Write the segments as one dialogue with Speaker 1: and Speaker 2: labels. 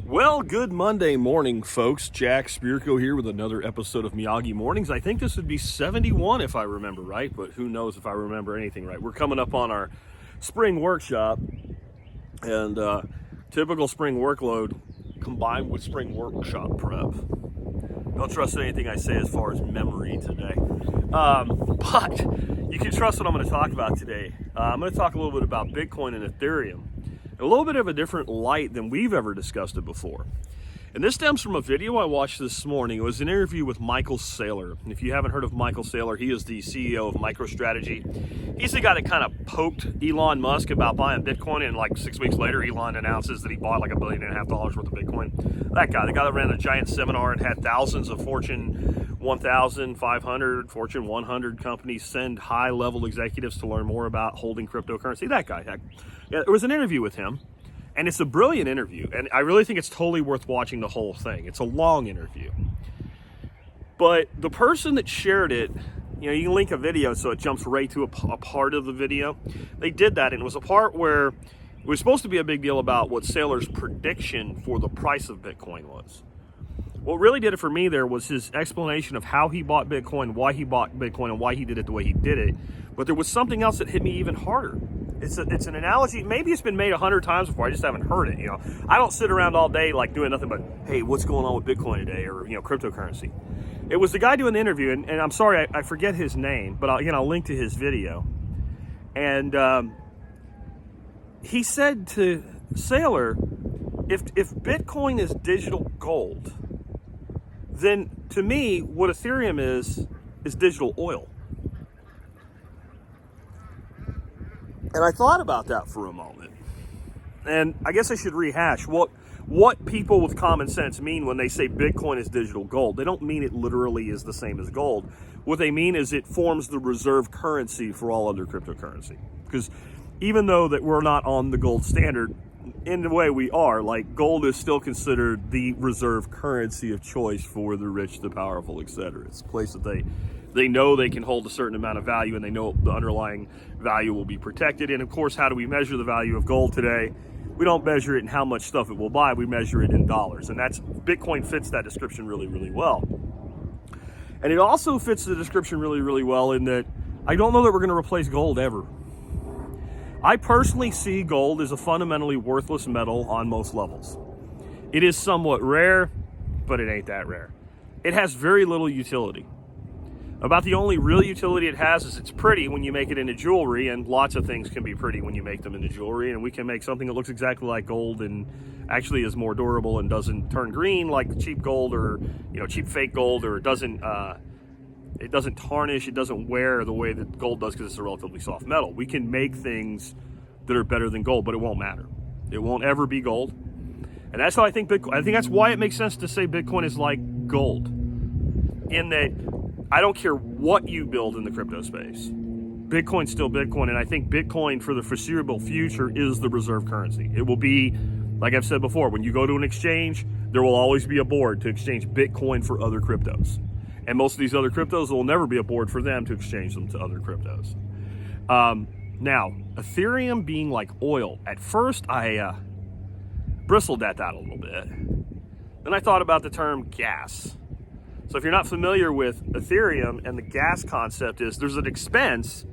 Speaker 1: Well, good Monday morning, folks. Jack Spirko here with another episode of Miyagi Mornings. I think this would be 71 if I remember right, but who knows if I remember anything right. We're coming up on our spring workshop, and typical spring workload combined with spring workshop prep. Don't trust anything I say as far as memory today. But you can trust what I'm going to talk about today. I'm going to talk a little bit about Bitcoin and Ethereum. A little bit of a different light than we've ever discussed it before. And this stems from a video I watched this morning. It was an interview with Michael Saylor. And if you haven't heard of Michael Saylor, he is the CEO of MicroStrategy. He's the guy that kind of poked Elon Musk about buying Bitcoin, and like 6 weeks later, Elon announces that he bought like $1.5 billion worth of Bitcoin. That guy, the guy that ran a giant seminar and had thousands of Fortune 1,500, Fortune 100 companies send high-level executives to learn more about holding cryptocurrency. That guy. Yeah, there was an interview with him, and it's a brilliant interview, and I really think it's totally worth watching the whole thing. It's a long interview. But the person that shared it, you can link a video so it jumps right to a part of the video. They did that, and it was a part where it was supposed to be a big deal about what Saylor's prediction for the price of Bitcoin was. What really did it for me there was his explanation of how he bought Bitcoin, why he bought Bitcoin, and why he did it the way he did it. But there was something else that hit me even harder. It's an analogy. Maybe it's been made 100 times before. I just haven't heard it. I don't sit around all day like doing nothing but, hey, what's going on with Bitcoin today, or cryptocurrency. It was the guy doing the interview, and I'm sorry, I forget his name, but I'll link to his video. And he said to Saylor, if Bitcoin is digital gold, then to me, what Ethereum is digital oil. And I thought about that for a moment. And I guess I should rehash what people with common sense mean when they say Bitcoin is digital gold. They don't mean it literally is the same as gold. What they mean is it forms the reserve currency for all other cryptocurrency. Because even though that we're not on the gold standard, in the way we are, like, gold is still considered the reserve currency of choice for the rich, the powerful, etc. It's a place that they know they can hold a certain amount of value, and they know the underlying value will be protected. And of course, how do we measure the value of gold today? We don't measure it in how much stuff it will buy, we measure it in dollars. And Bitcoin fits that description really, really well. And it also fits the description really, really well in that I don't know that we're going to replace gold ever. I personally see gold as a fundamentally worthless metal on most levels. It is somewhat rare, but it ain't that rare. It has very little utility. About the only real utility it has is it's pretty when you make it into jewelry, and lots of things can be pretty when you make them into jewelry, and we can make something that looks exactly like gold and actually is more durable and doesn't turn green like cheap gold, or cheap fake gold, or it doesn't tarnish, it doesn't wear the way that gold does because it's a relatively soft metal. We can make things that are better than gold, but it won't matter. It won't ever be gold. And that's how I think Bitcoin, I think that's why it makes sense to say Bitcoin is like gold. In that, I don't care what you build in the crypto space. Bitcoin's still Bitcoin, and I think Bitcoin for the foreseeable future is the reserve currency. It will be, like I've said before, when you go to an exchange, there will always be a board to exchange Bitcoin for other cryptos. And most of these other cryptos, will never be a board for them to exchange them to other cryptos. Now, Ethereum being like oil, at first I bristled at that a little bit. Then I thought about the term gas. So if you're not familiar with Ethereum, and the gas concept is there's an expense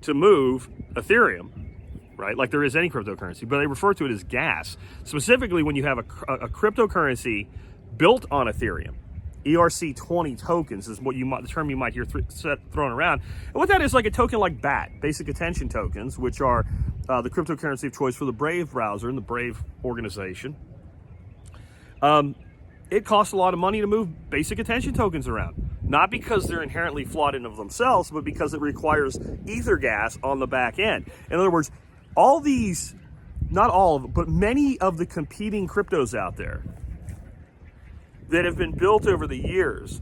Speaker 1: to move Ethereum, right? Like there is any cryptocurrency, but they refer to it as gas. Specifically when you have a cryptocurrency built on Ethereum. ERC20 tokens is the term you might hear thrown around. And what that is, like a token like BAT, basic attention tokens, which are the cryptocurrency of choice for the Brave browser and the Brave organization. It costs a lot of money to move basic attention tokens around. Not because they're inherently flawed in of themselves, but because it requires ether gas on the back end. In other words, all these, not all of them, but many of the competing cryptos out there that have been built over the years,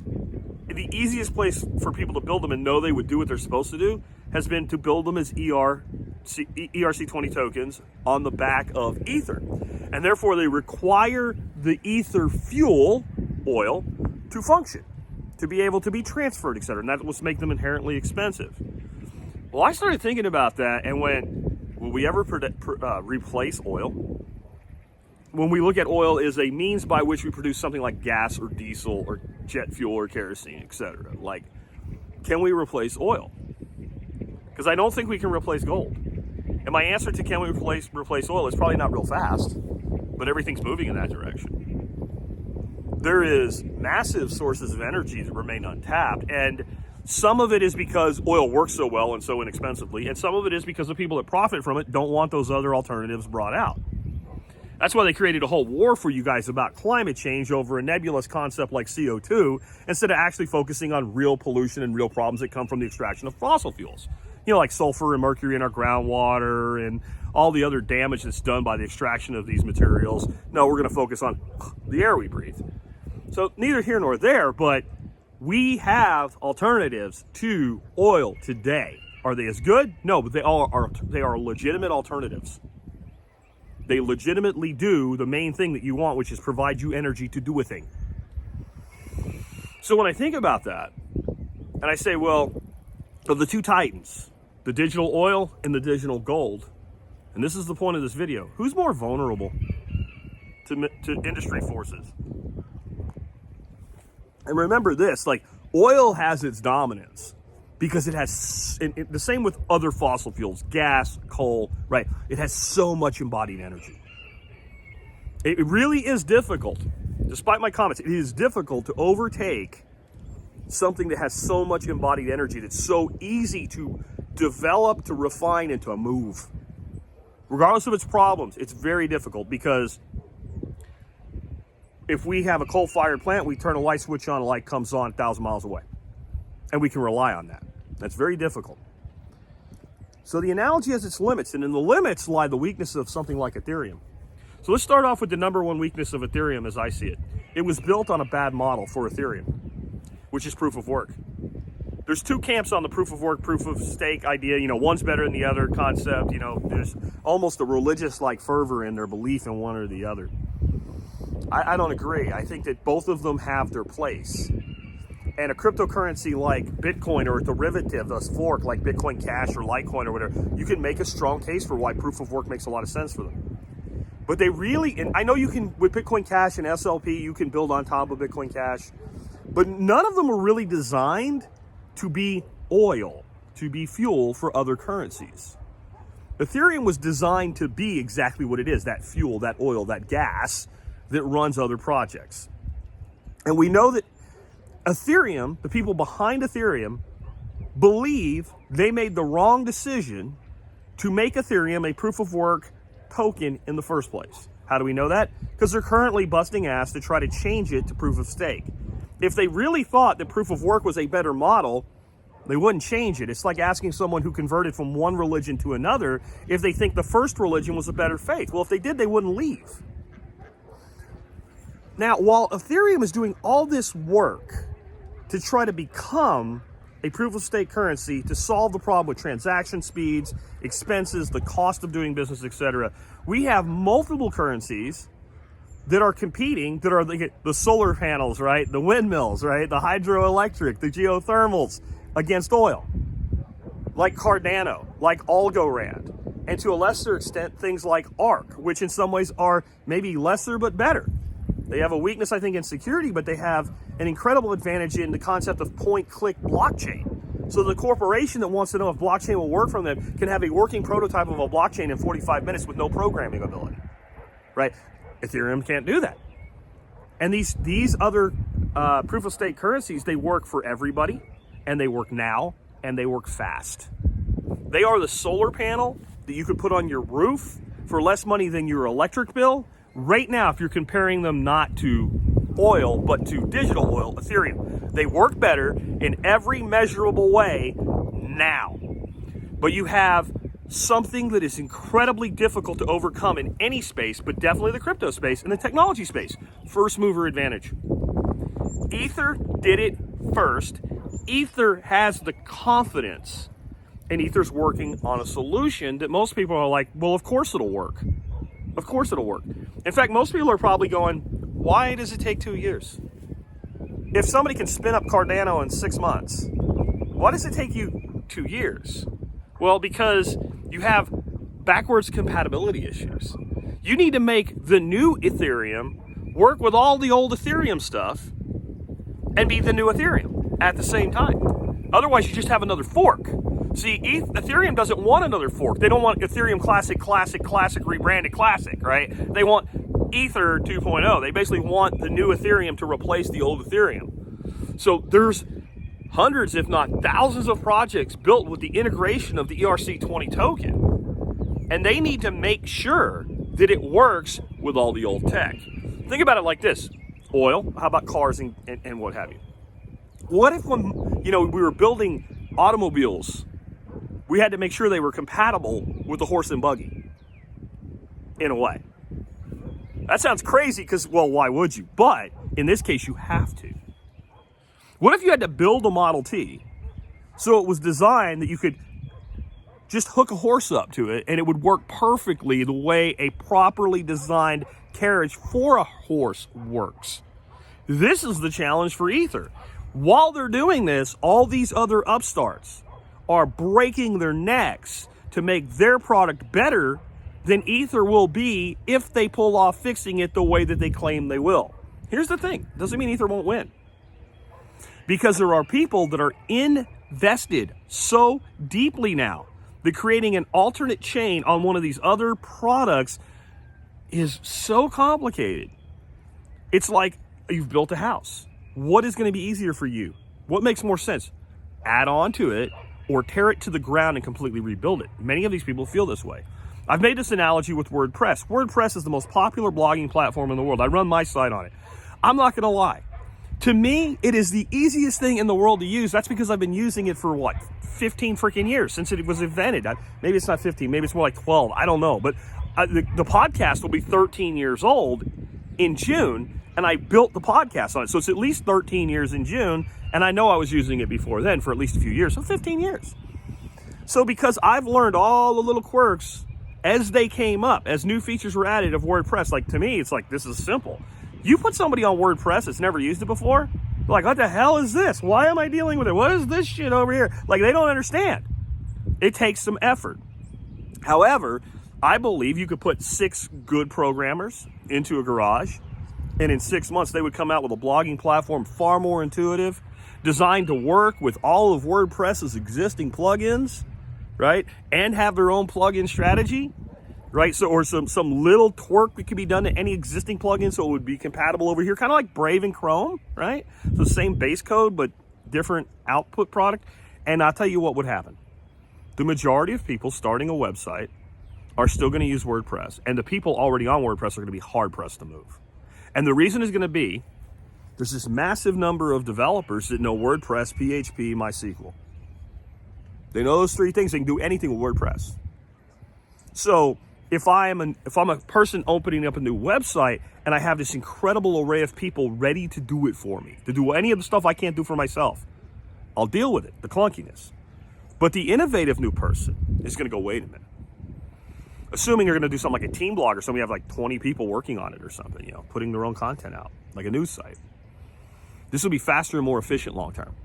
Speaker 1: the easiest place for people to build them and know they would do what they're supposed to do has been to build them as ERC20 tokens on the back of Ether. And therefore they require the Ether fuel, oil, to function, to be able to be transferred, etc. And that will make them inherently expensive. Well, I started thinking about that and went, will we ever replace oil? when we look at oil, is a means by which we produce something like gas or diesel or jet fuel or kerosene, etc. Like, can we replace oil? Because I don't think we can replace gold. And my answer to can we replace oil is probably not real fast, but everything's moving in that direction. There is massive sources of energy that remain untapped, and some of it is because oil works so well and so inexpensively, and some of it is because the people that profit from it don't want those other alternatives brought out. That's why they created a whole war for you guys about climate change over a nebulous concept like CO2, instead of actually focusing on real pollution and real problems that come from the extraction of fossil fuels. You know, like sulfur and mercury in our groundwater and all the other damage that's done by the extraction of these materials. No, we're going to focus on the air we breathe. So neither here nor there, but we have alternatives to oil today. Are they as good? No, but they are legitimate alternatives. They legitimately do the main thing that you want, which is provide you energy to do a thing. So when I think about that, and I say, well, of the two titans, the digital oil and the digital gold, and this is the point of this video, who's more vulnerable to industry forces? And remember this, like, oil has its dominance because it has, the same with other fossil fuels, gas, coal, right? It has so much embodied energy. It really is difficult, despite my comments, it is difficult to overtake something that has so much embodied energy that's so easy to develop, to refine, and to move. Regardless of its problems, it's very difficult because if we have a coal-fired plant, we turn a light switch on, a light comes on 1,000 miles away. And we can rely on that. That's very difficult. So the analogy has its limits, and in the limits lie the weakness of something like Ethereum. So let's start off with the number one weakness of Ethereum as I see it. It was built on a bad model for Ethereum, which is proof of work. There's two camps on the proof of work, proof of stake idea. You know, one's better than the other concept. You know, there's almost a religious-like fervor in their belief in one or the other. I don't agree. I think that both of them have their place. And a cryptocurrency like Bitcoin or a derivative, a fork like Bitcoin Cash or Litecoin or whatever, you can make a strong case for why proof of work makes a lot of sense for them. But they really, and I know you can, with Bitcoin Cash and SLP, you can build on top of Bitcoin Cash, but none of them are really designed to be oil, to be fuel for other currencies. Ethereum was designed to be exactly what it is, that fuel, that oil, that gas that runs other projects. And we know that Ethereum, the people behind Ethereum, believe they made the wrong decision to make Ethereum a proof of work token in the first place. How do we know that? Because they're currently busting ass to try to change it to proof of stake. If they really thought that proof of work was a better model, they wouldn't change it. It's like asking someone who converted from one religion to another if they think the first religion was a better faith. Well, if they did, they wouldn't leave. Now, while Ethereum is doing all this work to try to become a proof of stake currency to solve the problem with transaction speeds, expenses, the cost of doing business, etc., we have multiple currencies that are competing, that are the solar panels, right? The windmills, right? The hydroelectric, the geothermals against oil, like Cardano, like Algorand, and to a lesser extent, things like ARK, which in some ways are maybe lesser but better. They have a weakness, I think, in security, but they have an incredible advantage in the concept of point-click blockchain. So the corporation that wants to know if blockchain will work for them can have a working prototype of a blockchain in 45 minutes with no programming ability, right? Ethereum can't do that. And these other proof-of-stake currencies, they work for everybody, and they work now, and they work fast. They are the solar panel that you could put on your roof for less money than your electric bill. Right now, if you're comparing them not to oil, but to digital oil, Ethereum, they work better in every measurable way now. But you have something that is incredibly difficult to overcome in any space, but definitely the crypto space and the technology space. First mover advantage. Ether did it first. Ether has the confidence, and Ether's working on a solution that most people are like, well, of course it'll work. Of course it'll work. In fact, most people are probably going, why does it take 2 years? If somebody can spin up Cardano in 6 months, why does it take you 2 years? Well, because you have backwards compatibility issues. You need to make the new Ethereum work with all the old Ethereum stuff and be the new Ethereum at the same time. Otherwise, you just have another fork. See, Ethereum doesn't want another fork. They don't want Ethereum Classic, rebranded Classic, right? They want Ether 2.0. They basically want the new Ethereum to replace the old Ethereum. So there's hundreds, if not thousands of projects built with the integration of the ERC20 token. And they need to make sure that it works with all the old tech. Think about it like this. Oil, how about cars and what have you? What if when, we were building automobiles, we had to make sure they were compatible with the horse and buggy, in a way? That sounds crazy because, well, why would you? But in this case, you have to. What if you had to build a Model T so it was designed that you could just hook a horse up to it and it would work perfectly the way a properly designed carriage for a horse works? This is the challenge for Ether. While they're doing this, all these other upstarts are breaking their necks to make their product better than Ether will be if they pull off fixing it the way that they claim they will. Here's the thing. Doesn't mean Ether won't win. Because there are people that are invested so deeply now that creating an alternate chain on one of these other products is so complicated. It's like you've built a house. What is going to be easier for you? What makes more sense? Add on to it or tear it to the ground and completely rebuild it. Many of these people feel this way. I've made this analogy with WordPress. WordPress is the most popular blogging platform in the world. I run my site on it. I'm not going to lie. To me, it is the easiest thing in the world to use. That's because I've been using it for 15 freaking years since it was invented. Maybe it's not 15, maybe it's more like 12. I don't know. But the podcast will be 13 years old in June, and I built the podcast on it. So it's at least 13 years in June, and I know I was using it before then for at least a few years, so 15 years. So because I've learned all the little quirks as they came up, as new features were added of WordPress, to me, it's like, this is simple. You put somebody on WordPress that's never used it before, they're like, what the hell is this? Why am I dealing with it? What is this shit over here? They don't understand. It takes some effort. However, I believe you could put 6 good programmers into a garage, and in 6 months, they would come out with a blogging platform far more intuitive, designed to work with all of WordPress's existing plugins, right? And have their own plugin strategy, right? So, or some little twerk that could be done to any existing plugin so it would be compatible over here, kind of like Brave and Chrome, right? So same base code, but different output product. And I'll tell you what would happen. The majority of people starting a website are still going to use WordPress. And the people already on WordPress are going to be hard-pressed to move. And the reason is going to be, there's this massive number of developers that know WordPress, PHP, MySQL. They know those 3 things. They can do anything with WordPress. So if I'm a person opening up a new website and I have this incredible array of people ready to do it for me, to do any of the stuff I can't do for myself, I'll deal with it, the clunkiness. But the innovative new person is going to go, wait a minute. Assuming you're going to do something like a team blog or something, you have 20 people working on it or something, putting their own content out, like a news site. This will be faster and more efficient long term.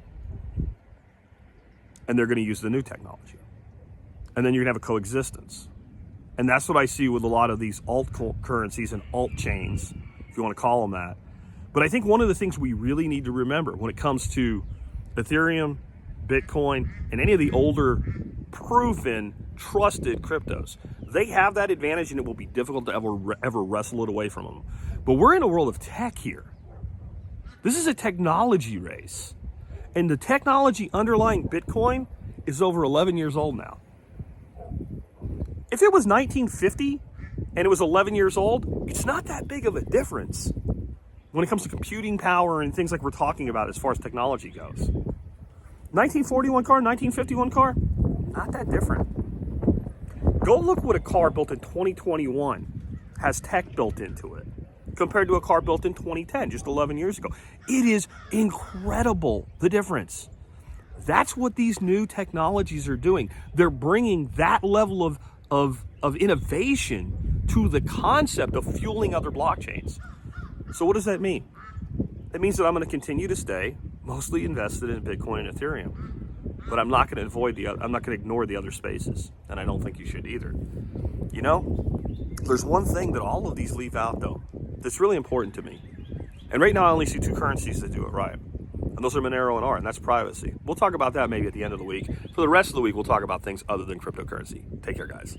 Speaker 1: And they're going to use the new technology. And then you're going to have a coexistence. And that's what I see with a lot of these alt currencies and alt chains, if you want to call them that. But I think one of the things we really need to remember when it comes to Ethereum, Bitcoin, and any of the older proven, trusted cryptos, they have that advantage and it will be difficult to ever wrestle it away from them. But we're in a world of tech here. This is a technology race. And the technology underlying Bitcoin is over 11 years old now. If it was 1950 and it was 11 years old, it's not that big of a difference when it comes to computing power and things like we're talking about as far as technology goes. 1941 car, 1951 car, not that different. Go look what a car built in 2021 has tech built into it compared to a car built in 2010, just 11 years ago. It is incredible, the difference. That's what these new technologies are doing. They're bringing that level of innovation to the concept of fueling other blockchains. So what does that mean? It means that I'm going to continue to stay mostly invested in Bitcoin and Ethereum, but I'm not going to ignore the other spaces, and I don't think you should either. There's one thing that all of these leave out, though, that's really important to me. And right now, I only see two currencies that do it right. And those are Monero and ART, and that's privacy. We'll talk about that maybe at the end of the week. For the rest of the week, we'll talk about things other than cryptocurrency. Take care, guys.